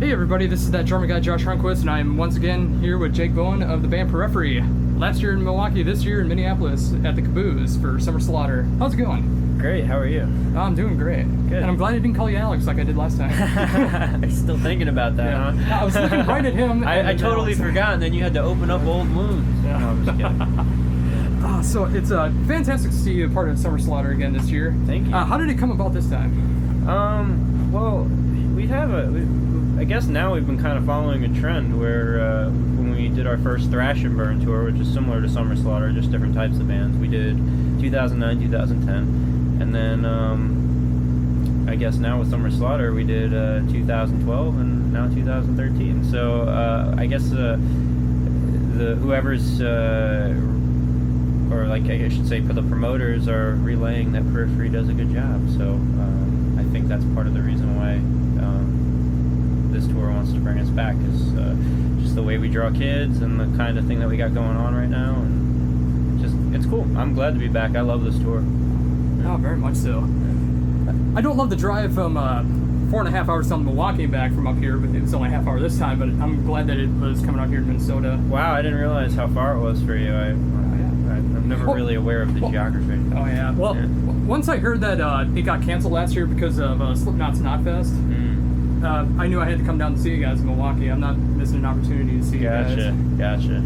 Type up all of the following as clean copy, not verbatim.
Hey everybody, this is that drummer guy Josh Runquist, and I'm once again here with Jake Bowen of the band Periphery. Last year in Milwaukee, this year in Minneapolis at the Cabooze for Summer Slaughter. How's it going? Great, how are you? I'm doing great. Good. And I'm glad I didn't call you Alex like I did last time. Still thinking about that, Yeah. huh? I was looking right at him. I totally forgot, and then you had to open up old wounds. Yeah. No, I'm just kidding. So it's fantastic to see you a part of Summer Slaughter again this year. Thank you. How did it come about this time? Well, I guess now we've been kind of following a trend where when we did our first Thrash and Burn tour, which is similar to Summer Slaughter, just different types of bands, we did 2009, 2010, and then I guess now with Summer Slaughter we did 2012 and now 2013. So I guess whoever's or like I should say, the promoters are relaying that Periphery does a good job. So I think that's part of the reason why this tour wants to bring us back is just the way we draw kids and the kind of thing that we got going on right now, and it's cool. I'm glad to be back. I love this tour. Oh, very much so. I don't love the drive from 4.5 hours down to Milwaukee and back from up here, but it was only a half hour this time, but I'm glad that it was coming out here to Minnesota. Wow, I didn't realize how far it was for you. I'm never really aware of the geography. Oh, yeah. Well, once I heard that it got canceled last year because of Slipknot's Knotfest, I knew I had to come down to see you guys in Milwaukee. I'm not missing an opportunity to see you guys. Gotcha.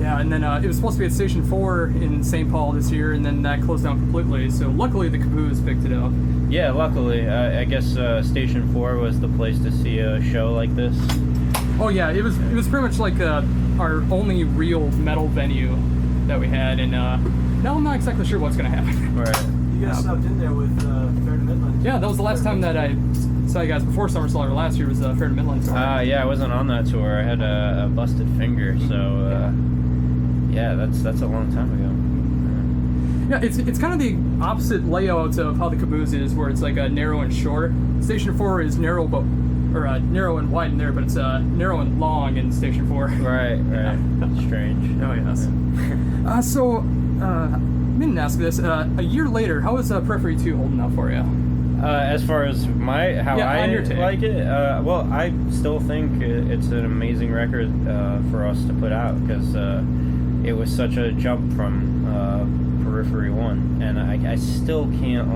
Yeah, and then it was supposed to be at Station 4 in St. Paul this year, and then that closed down completely, so luckily the Cabooze picked it up. Yeah, luckily. I guess Station 4 was the place to see a show like this. Oh yeah, it was pretty much like our only real metal venue that we had, and now I'm not exactly sure what's going to happen. Right. You guys stopped in there with Fair to Midland. Yeah, that was the last time that I saw you guys before Summer Slaughter last year was Fair to Midland tour. Yeah, I wasn't on that tour. I had a busted finger, so yeah, that's a long time ago. Yeah, it's kind of the opposite layout of how the Cabooze is, where it's like narrow and short. Station 4 is narrow, narrow and wide in there, but it's narrow and long in Station 4. Right. Strange. Oh yes. So, I didn't ask this. A year later, how is Periphery 2 holding up for you? As far as I like it, well, I still think it's an amazing record for us to put out, because it was such a jump from Periphery 1, and I still can't,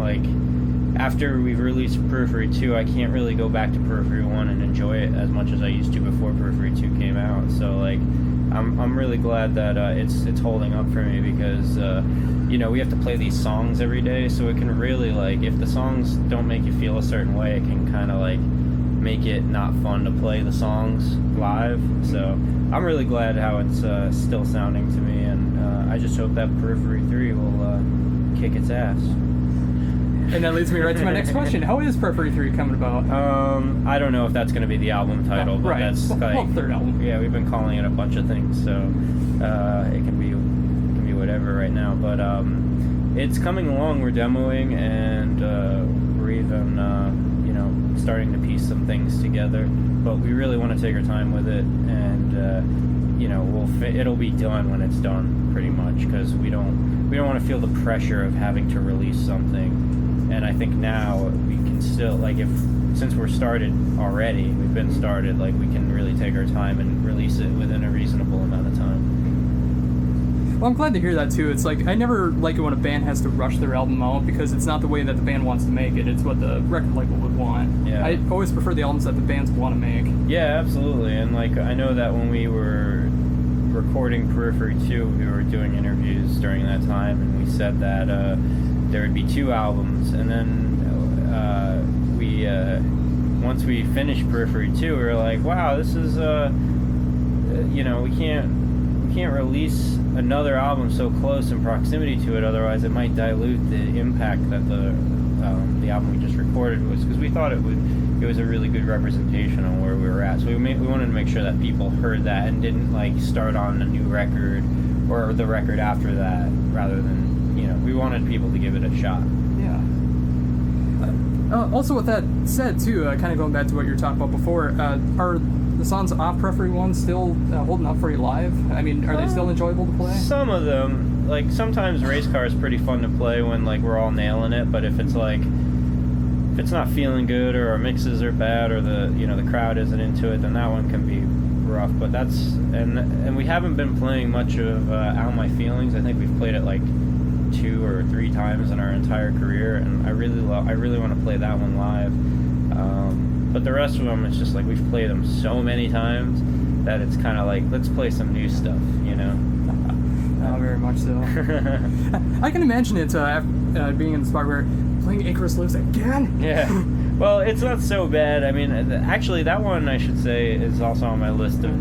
after we've released Periphery 2, I can't really go back to Periphery 1 and enjoy it as much as I used to before Periphery 2 came out. So I'm really glad that it's holding up for me, because we have to play these songs every day, so it can really, if the songs don't make you feel a certain way, it can kind of make it not fun to play the songs live. So I'm really glad how it's still sounding to me, and I just hope that Periphery 3 will kick its ass. And that leads me right to my next question. How is Periphery 3 coming about? I don't know if that's going to be the album title, but right. that's third album. Yeah, we've been calling it a bunch of things, so it can be whatever right now. But it's coming along. We're demoing, and we're even starting to piece some things together. But we really want to take our time with it, and it'll be done when it's done, pretty much, because we don't want to feel the pressure of having to release something. And I think now we can still, since we're started already, we've been started, we can really take our time and release it within a reasonable amount of time. Well, I'm glad to hear that too. It's I never like it when a band has to rush their album out, because it's not the way that the band wants to make it. It's what the record label would want. Yeah. I always prefer the albums that the bands want to make. Yeah, absolutely. And I know that when we were recording Periphery 2, we were doing interviews during that time, and we said that there would be 2 albums, and then once we finished Periphery 2, we were like, wow, this is we can't release another album so close in proximity to it, otherwise it might dilute the impact that the album we just recorded was, because we thought it was a really good representation on where we were at. So we wanted to make sure that people heard that and didn't start on a new record or the record after that, rather than we wanted people to give it a shot. Yeah. Also, with that said, too, kind of going back to what you were talking about before, are the songs off Periphery 1 still holding up for you live? I mean, are they still enjoyable to play? Some of them. Sometimes Race Car is pretty fun to play when, we're all nailing it, but if it's, if it's not feeling good, or our mixes are bad, or the crowd isn't into it, then that one can be rough. But and we haven't been playing much of Out My Feelings. I think we've played it like 2 or 3 times in our entire career, and I really want to play that one live. But the rest of them, it's just like we've played them so many times that it's kind of like, let's play some new stuff, Oh, very much so. I can imagine it being in the spot where playing Icarus Lives again. Yeah. Well, it's not so bad. I mean, actually, that one, I should say, is also on my list of...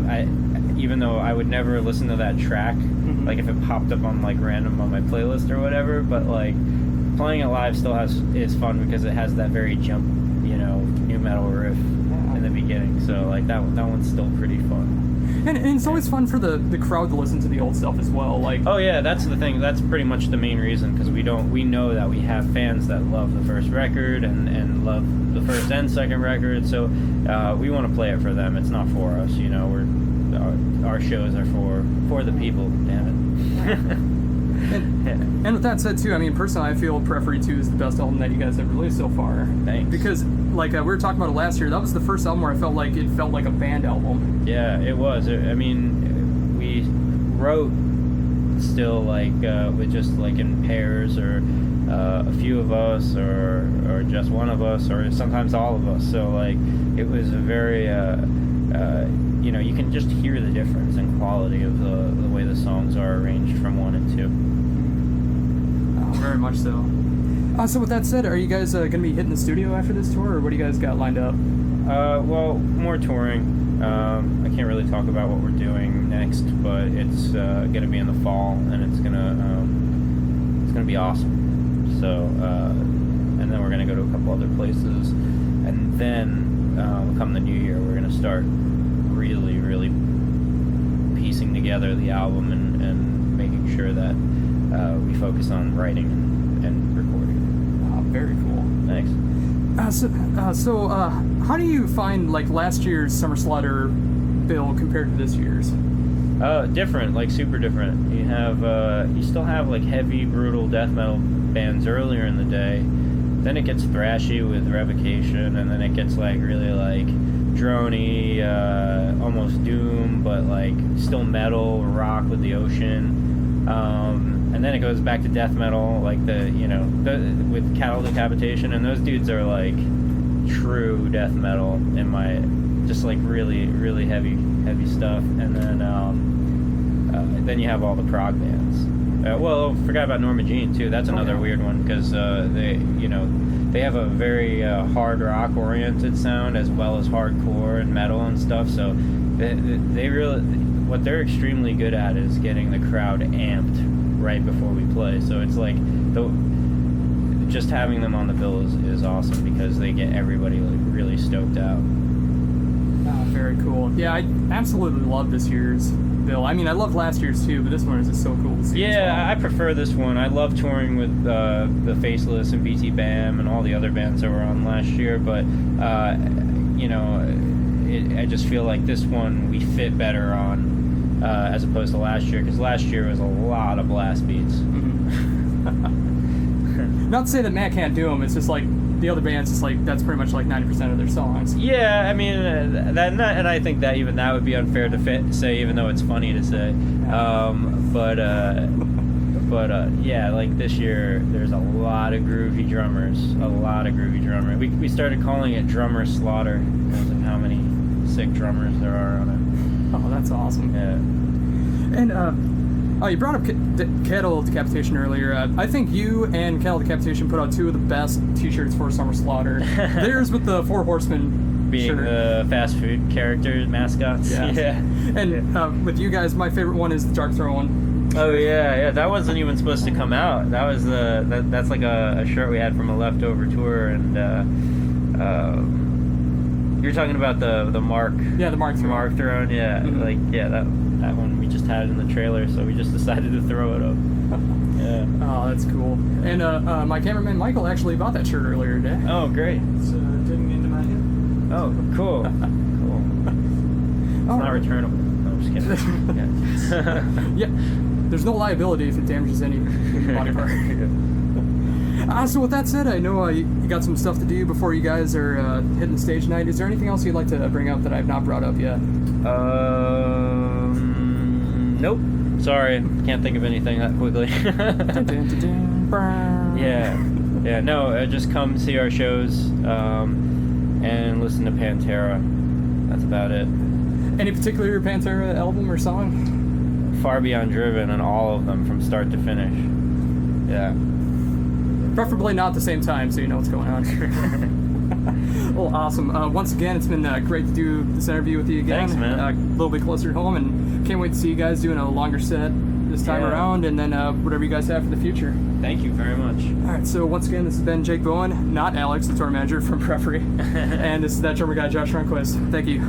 even though I would never listen to that track, like if it popped up on like random on my playlist or whatever, but like playing it live still is fun because it has that very jump, new metal riff in the beginning. So like that one's still pretty fun. And it's always fun for the crowd to listen to the old stuff as well. Like, oh yeah, that's the thing. That's pretty much the main reason, because we know that we have fans that love the first record and love the first and second record. So we want to play it for them. It's not for us. Our shows are for the people. Damn it. And with that said too, I mean, personally, I feel Periphery 2 is the best album that you guys have released so far. Thanks. Because like we were talking about it last year, that was the first album where I felt like a band album. Yeah, it was. I mean, we wrote still like with just like in pairs, or a few of us, or just one of us, or sometimes all of us. So like it was a very you can just hear the difference in quality of the way the songs are arranged from 1 and 2. Very much so. So with that said, are you guys going to be hitting the studio after this tour, or what do you guys got lined up? Well, more touring. I can't really talk about what we're doing next, but it's going to be in the fall, and it's gonna be awesome. So, and then we're going to go to a couple other places, and then come the new year, we're going to start really piecing together the album and making sure that we focus on writing and recording. Very cool. Thanks. So how do you find like last year's Summer Slaughter bill compared to this year's? Different, like super different. You still have like heavy, brutal death metal bands earlier in the day. Then it gets thrashy with Revocation, and then it gets like really like droney, almost doom, but like still metal, rock with the Ocean. And then it goes back to death metal, like with Cattle Decapitation, and those dudes are like true death metal just like really, really heavy stuff. And then you have all the prog bands. Well, forgot about Norma Jean too. That's another weird one, because they have a very hard rock oriented sound as well as hardcore and metal and stuff. So they really, what they're extremely good at is getting the crowd amped right before we play. So it's like just having them on the bill is awesome, because they get everybody like really stoked out. Very cool. Yeah, I absolutely love this year's bill. I mean, I loved last year's too, but this one is just so cool to see. Yeah, I prefer this one. I love touring with the Faceless and BT Bam and all the other bands that were on last year, but I just feel like this one we fit better on as opposed to last year, because last year was a lot of blast beats. Not to say that Matt can't do them, it's just like the other bands, it's like that's pretty much like 90% of their songs. Yeah, I mean, and I think that would be unfair to say, even though it's funny to say. Yeah, like this year, there's a lot of groovy drummers. We started calling it Drummer Slaughter because of how many sick drummers there are on it. Oh, that's awesome. Yeah. And you brought up Cattle Decapitation earlier. I think you and Cattle Decapitation put out 2 of the best T-shirts for Summer Slaughter. Theirs with the Four Horsemen being shirt. The fast food character mascots. Yeah. And with you guys, my favorite one is the Dark Throne one. Oh yeah. That wasn't even supposed to come out. That was that's like a shirt we had from a leftover tour, and you're talking about the Mark. Yeah, the Mark Throne. Mark Throne. Yeah, that one we just had it in the trailer, so we just decided to throw it up. Yeah. Oh, that's cool. And my cameraman Michael actually bought that shirt earlier today. Oh, great. It's digging into my head. Oh, cool. Cool. It's not returnable. No, I'm just kidding. Yeah. There's no liability if it damages any body part. So with that said, I know you got some stuff to do before you guys are hitting stage night. Is there anything else you'd like to bring up that I've not brought up yet? Nope. Sorry, can't think of anything that quickly. Yeah. No, just come see our shows and listen to Pantera. That's about it. Any particular Pantera album or song? Far Beyond Driven on all of them from start to finish. Yeah. Preferably not at the same time, so you know what's going on. Well, awesome. Once again, it's been great to do this interview with you again. Thanks, man. A little bit closer to home, and can't wait to see you guys doing a longer set this time around, and then whatever you guys have for the future. Thank you very much. All right, so once again, this has been Jake Bowen, not Alex, the tour manager from Periphery, and this is that drummer guy, Josh Runquist. Thank you.